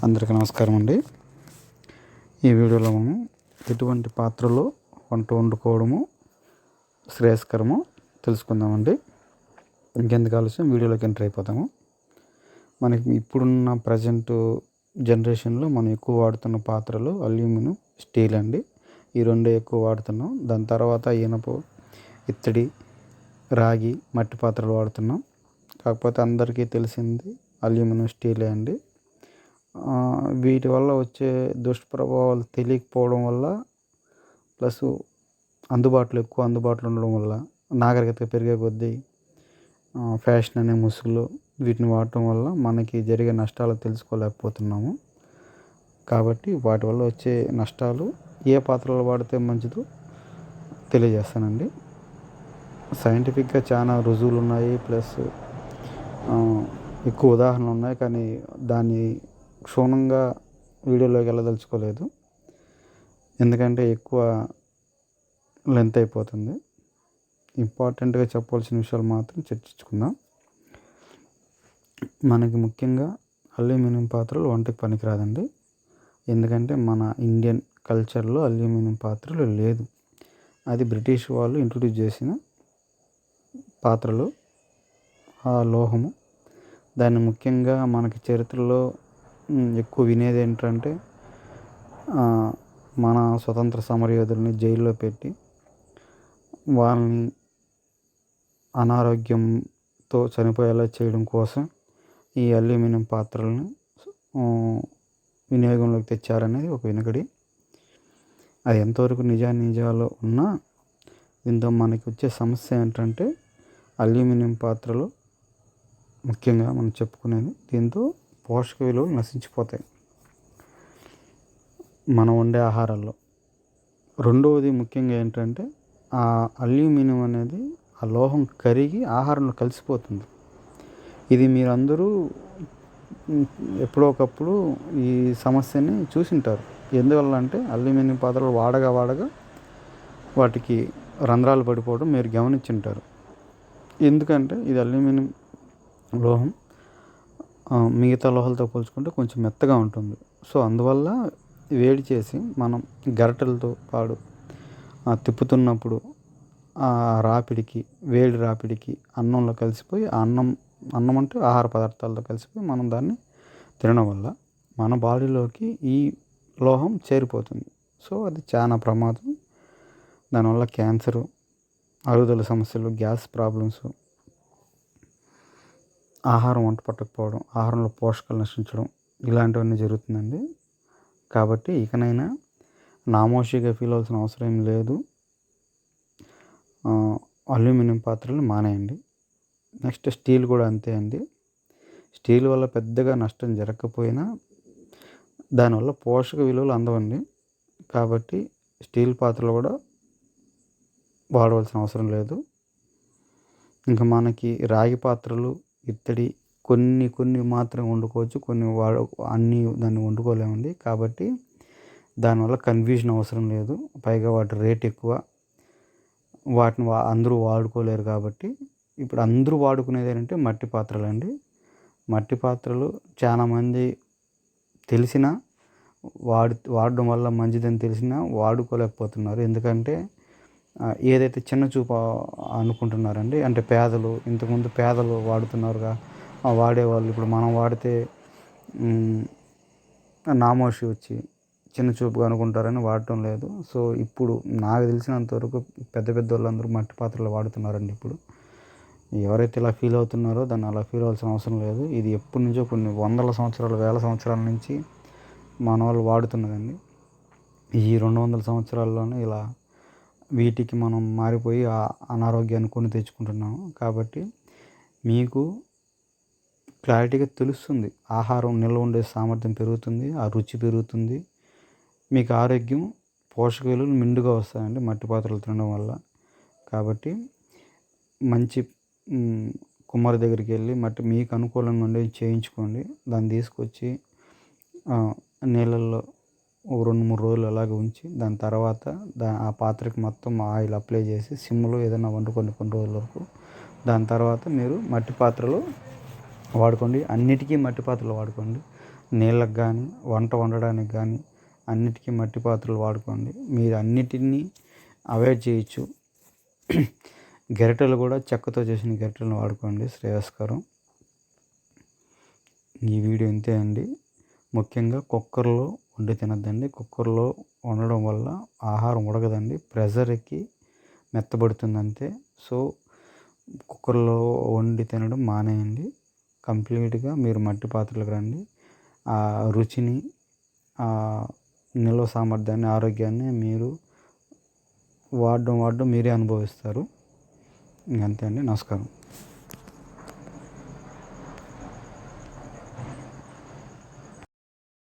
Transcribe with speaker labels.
Speaker 1: అందరికీ నమస్కారం అండి. ఈ వీడియోలో మనం ఎటువంటి పాత్రలో వంట వండుకోవడము శ్రేయస్కరమో తెలుసుకుందామండి. ఇంకెందుకు ఆలస్యం వీడియోలోకి ఎంటర్ అయిపోతాము. మనకి ఇప్పుడున్న ప్రజెంట్ జనరేషన్లో మనం ఎక్కువ వాడుతున్న పాత్రలు అల్యూమినియం, స్టీల్ అండి. ఈ రెండే ఎక్కువ వాడుతున్నాం. దాని తర్వాత ఇనుప, ఇత్తడి, రాగి, మట్టి పాత్రలు వాడుతున్నాం. కాకపోతే అందరికీ తెలిసింది అల్యూమినియం, స్టీలే అండి. వీటి వల్ల వచ్చే దుష్ప్రభావాలు తెలియకపోవడం వల్ల, ప్లస్ ఎక్కువ అందుబాటులో ఉండడం వల్ల, నాగరికత పెరిగే కొద్దీ ఫ్యాషన్ అనే ముసుగులో వీటిని వాడటం వల్ల మనకి జరిగే నష్టాలు తెలుసుకోలేకపోతున్నాము. కాబట్టి వాటి వల్ల వచ్చే నష్టాలు ఏ పాత్రలు వాడితే మంచిదో తెలియజేస్తానండి. సైంటిఫిక్గా చాలా రుజువులు ఉన్నాయి, ప్లస్ ఎక్కువ ఉదాహరణలు ఉన్నాయి. కానీ దాన్ని క్షుణ్ణంగా వీడియోలోకి వెళ్ళదలుచుకోలేదు, ఎందుకంటే ఎక్కువ లెంత్ అయిపోతుంది. ఇంపార్టెంట్గా చెప్పవలసిన విషయాలు మాత్రం చర్చించుకుందాం. మనకి ముఖ్యంగా అల్యూమినియం పాత్రలు వంటకి పనికిరాదండి. ఎందుకంటే మన ఇండియన్ కల్చర్లో అల్యూమినియం పాత్రలు లేదు. అది బ్రిటిష్ వాళ్ళు ఇంట్రొడ్యూస్ చేసిన పాత్రలు, ఆ లోహము. దాన్ని ముఖ్యంగా మనకి చరిత్రలో ఎక్కువ వినేది ఏంటంటే మన స్వతంత్ర సమరయోధుల్ని జైల్లో పెట్టి వాళ్ళని అనారోగ్యంతో చనిపోయేలా చేయడం కోసం ఈ అల్యూమినియం పాత్రలను వినియోగంలోకి తెచ్చారనేది ఒక వినకడి. అది ఎంతవరకు నిజాలు ఉన్నా, దీంతో మనకి వచ్చే సమస్య ఏంటంటే అల్యూమినియం పాత్రలు ముఖ్యంగా మనం చెప్పుకునేది, దీంతో పోషక విలువలు నశించిపోతాయి మనం వండే ఆహారాల్లో. రెండవది ముఖ్యంగా ఏంటంటే ఆ అల్యూమినియం అనేది, ఆ లోహం కరిగి ఆహారంలో కలిసిపోతుంది. ఇది మీరందరూ ఎప్పుడో ఒకప్పుడు ఈ సమస్యని చూసింటారు. ఎందువల్ల అంటే అల్యూమినియం పాత్రలు వాడగా వాటికి రంధ్రాలు పడిపోవడం మీరు గమనించుంటారు. ఎందుకంటే ఇది అల్యూమినియం లోహం మిగతా లోహాలతో పోల్చుకుంటే కొంచెం మెత్తగా ఉంటుంది. సో అందువల్ల వేడి చేసి మనం గరిటెలతో తిప్పుతున్నప్పుడు ఆ వేడి రాపిడికి అన్నంలో కలిసిపోయి, అన్నం అంటే ఆహార పదార్థాలతో కలిసిపోయి మనం దాన్ని తినడం వల్ల మన బాడీలోకి ఈ లోహం చేరిపోతుంది. సో అది చాలా ప్రమాదం. దానివల్ల క్యాన్సరు, అరుగుదల సమస్యలు, గ్యాస్ ప్రాబ్లమ్స్, ఆహారం వంట పట్టకపోవడం, ఆహారంలో పోషకాలు నశించడం, ఇలాంటివన్నీ జరుగుతుందండి. కాబట్టి ఇకనైనా నామోషిగా ఫీల్ అవ్వాల్సిన అవసరం ఏం లేదు. అల్యూమినియం పాత్రలు మానేయండి. నెక్స్ట్ స్టీల్ కూడా అంతే అండి. స్టీల్ వల్ల పెద్దగా నష్టం జరగకపోయినా దానివల్ల పోషక విలువలు అందవండి. కాబట్టి స్టీల్ పాత్రలు కూడా వాడవలసిన అవసరం లేదు. ఇంకా మనకి రాగి పాత్రలు, ఇత్తడి కొన్ని మాత్రం వండుకోవచ్చు, అన్నీ దాన్ని వండుకోలేమండి. కాబట్టి దానివల్ల కన్ఫ్యూజన్ అవసరం లేదు. పైగా వాటి రేట్ ఎక్కువ, వాటిని అందరూ వాడుకోలేరు. కాబట్టి ఇప్పుడు అందరూ వాడుకునేది ఏంటంటే మట్టి పాత్రలు అండి. మట్టి పాత్రలు చాలామంది తెలిసినా వాడడం వల్ల మంచిదని తెలిసినా వాడుకోలేకపోతున్నారు. ఎందుకంటే ఏదైతే చిన్న చూపు అనుకుంటున్నారండి. అంటే ఇంతకుముందు పేదలు వాడుతున్నారుగా, వాడేవాళ్ళు ఇప్పుడు మనం వాడితే నామోషి వచ్చి చిన్న చూపుగా అనుకుంటారని వాడటం లేదు. సో ఇప్పుడు నాకు తెలిసినంతవరకు పెద్ద వాళ్ళందరూ మట్టి పాత్రలు వాడుతున్నారండి. ఇప్పుడు ఎవరైతే ఇలా ఫీల్ అవుతున్నారో దాన్ని అలా ఫీల్ అవ్వాల్సిన అవసరం లేదు. ఇది ఎప్పటి నుంచో కొన్ని వందల సంవత్సరాలు, వేల సంవత్సరాల నుంచి మన వాళ్ళు వాడుతున్నదండి. ఈ 200 సంవత్సరాల్లోనే ఇలా వీటికి మనం మారిపోయి ఆ అనారోగ్యాన్ని కొని తెచ్చుకుంటున్నాము. కాబట్టి మీకు క్లారిటీగా తెలుస్తుంది, ఆహారం నిల్వ ఉండే సామర్థ్యం పెరుగుతుంది, ఆ రుచి పెరుగుతుంది, మీకు ఆరోగ్యం, పోషక విలువలు మెండుగా వస్తాయండి మట్టి పాత్రలు తినడం వల్ల. కాబట్టి మంచి కుమ్మరి దగ్గరికి వెళ్ళి మీకు అనుకూలంగా ఉండేది చేయించుకోండి. దాన్ని తీసుకొచ్చి నీళ్ళల్లో 2-3 రోజులు అలాగే ఉంచి, దాని తర్వాత ఆ పాత్రకి మొత్తం ఆయిల్ అప్లై చేసి సిమ్లో ఏదైనా వండుకోండి కొన్ని రోజుల వరకు. దాని తర్వాత మీరు మట్టి పాత్రలు వాడుకోండి. అన్నిటికీ మట్టి పాత్రలు వాడుకోండి. నీళ్ళకి కానీ వంట వండడానికి కానీ అన్నిటికీ మట్టి పాత్రలు వాడుకోండి. మీరు అన్నిటినీ అవాయిడ్ చేయొచ్చు. గరిటెలు కూడా చెక్కతో చేసిన గరిటెలను వాడుకోండి, శ్రేయస్కరం. ఈ వీడియో ఇంతే అండి. ముఖ్యంగా కుక్కర్లో వండి తినద్దండి. కుక్కర్లో వండడం వల్ల ఆహారం ఉడకదండి, ప్రెషర్ ఎక్కి మెత్తబడుతుంది అంతే. సో కుక్కర్లో వండి తినడం మానేయండి. కంప్లీట్గా మీరు మట్టి పాత్రలకు రండి. ఆ రుచిని, నిల్వ సామర్థ్యాన్ని, ఆరోగ్యాన్ని మీరు వాడడం మీరే అనుభవిస్తారు. ఇంకంతే అండి. నమస్కారం.